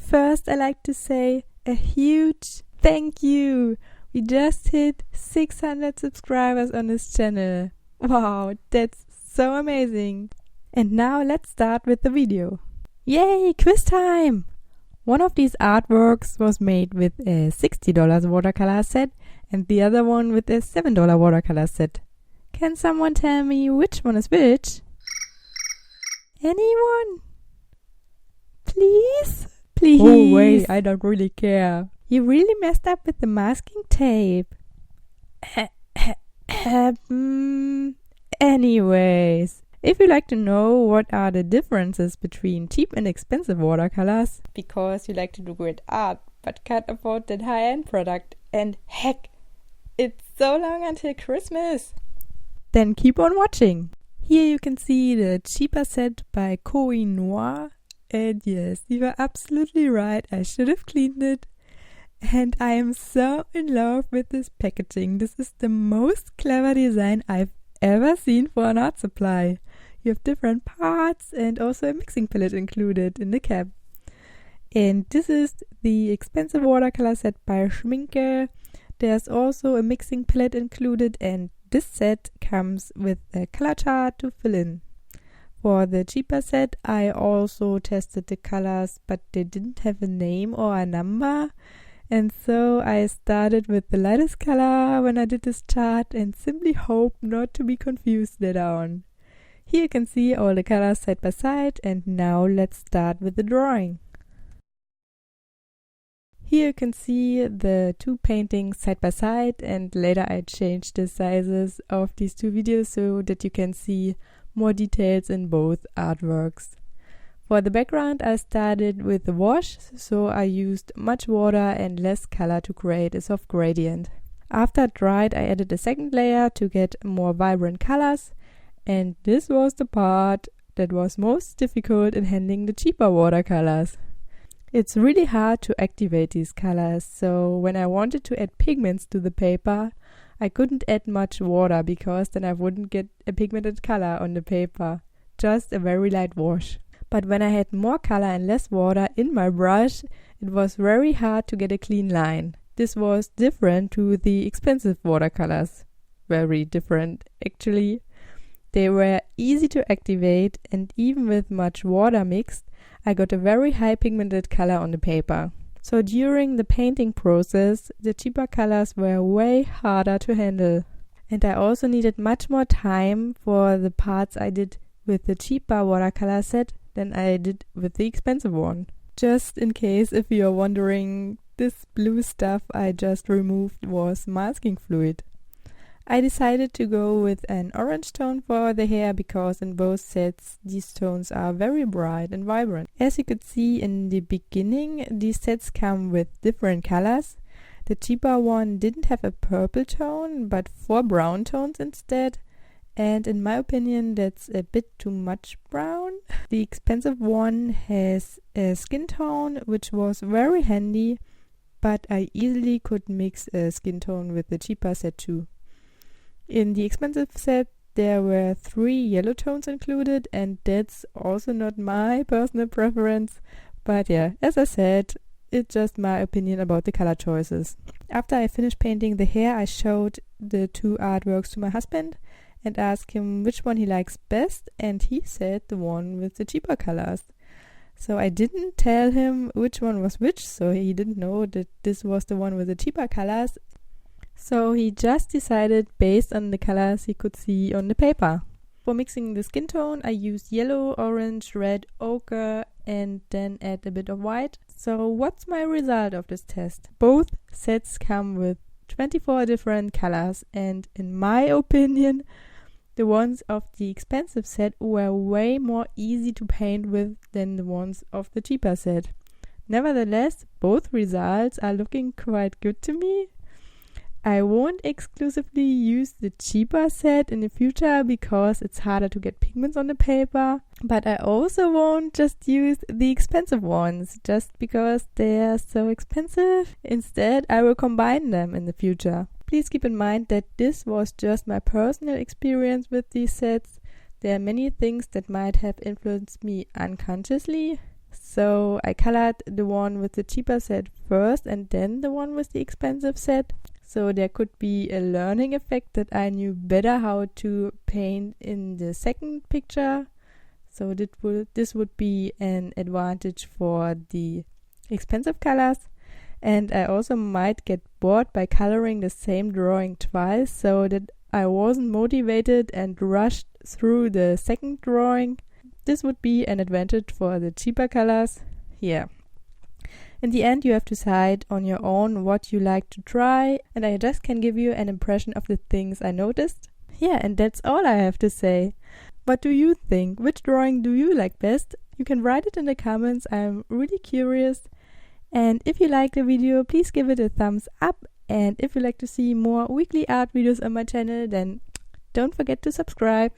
First, I like to say a huge thank you. We just hit 600 subscribers on this channel. Wow, that's so amazing. And now let's start with the video. Yay, quiz time! One of these artworks was made with a $60 watercolor set and the other one with a $7 watercolor set. Can someone tell me which one is which? Anyone? Please? Please? Oh wait, I don't really care. You really messed up with the masking tape. Anyways, if you'd like to know what are the differences between cheap and expensive watercolors, because you like to do great art but can't afford that high-end product, and heck, it's so long until Christmas, then keep on watching. Here you can see the cheaper set by Koh-I-Noor, and yes, you are absolutely right, I should have cleaned it. And I am so in love with this packaging. This is the most clever design I've ever seen for an art supply. You have different parts and also a mixing palette included in the cap. And this is the expensive watercolor set by Schmincke. There's also a mixing palette included, and this set comes with a color chart to fill in. For the cheaper set, I also tested the colors, but they didn't have a name or a number. And so I started with the lightest color when I did this chart and simply hope not to be confused later on. Here you can see all the colors side by side, and now let's start with the drawing. Here you can see the two paintings side by side, and later I changed the sizes of these two videos so that you can see more details in both artworks. For the background, I started with the wash, so I used much water and less color to create a soft gradient. After it dried, I added a second layer to get more vibrant colors, and this was the part that was most difficult in handling the cheaper watercolors. It's really hard to activate these colors, so when I wanted to add pigments to the paper, I couldn't add much water because then I wouldn't get a pigmented color on the paper, just a very light wash. But when I had more color and less water in my brush, it was very hard to get a clean line. This was different to the expensive watercolors. Very different, actually. They were easy to activate, and even with much water mixed, I got a very high pigmented color on the paper. So during the painting process, the cheaper colors were way harder to handle. And I also needed much more time for the parts I did with the cheaper watercolor set than I did with the expensive one. Just in case if you're wondering, this blue stuff I just removed was masking fluid. I decided to go with an orange tone for the hair because in both sets these tones are very bright and vibrant. As you could see in the beginning, these sets come with different colors. The cheaper one didn't have a purple tone but 4 brown tones instead. And in my opinion, that's a bit too much brown. The expensive one has a skin tone, which was very handy, but I easily could mix a skin tone with the cheaper set too. In the expensive set, there were 3 yellow tones included, and that's also not my personal preference. But yeah, as I said, it's just my opinion about the color choices. After I finished painting the hair, I showed the 2 artworks to my husband and asked him which one he likes best, and he said the one with the cheaper colors. So I didn't tell him which one was which, so he didn't know that this was the one with the cheaper colors. So he just decided based on the colors he could see on the paper. For mixing the skin tone, I used yellow, orange, red, ochre, and then add a bit of white. So what's my result of this test? Both sets come with 24 different colors, and in my opinion, the ones of the expensive set were way more easy to paint with than the ones of the cheaper set. Nevertheless, both results are looking quite good to me. I won't exclusively use the cheaper set in the future because it's harder to get pigments on the paper, but I also won't just use the expensive ones just because they're so expensive. Instead, I will combine them in the future. Please keep in mind that this was just my personal experience with these sets. There are many things that might have influenced me unconsciously. So I colored the one with the cheaper set first and then the one with the expensive set. So there could be a learning effect that I knew better how to paint in the second picture. So this would be an advantage for the expensive colors. And I also might get bored by coloring the same drawing twice, so that I wasn't motivated and rushed through the second drawing. This would be an advantage for the cheaper colors. Yeah. In the end, you have to decide on your own what you like to try, and I just can give you an impression of the things I noticed. Yeah, and that's all I have to say. What do you think? Which drawing do you like best? You can write it in the comments. I'm really curious. And if you like the video, please give it a thumbs up. And if you'd like to see more weekly art videos on my channel, then don't forget to subscribe.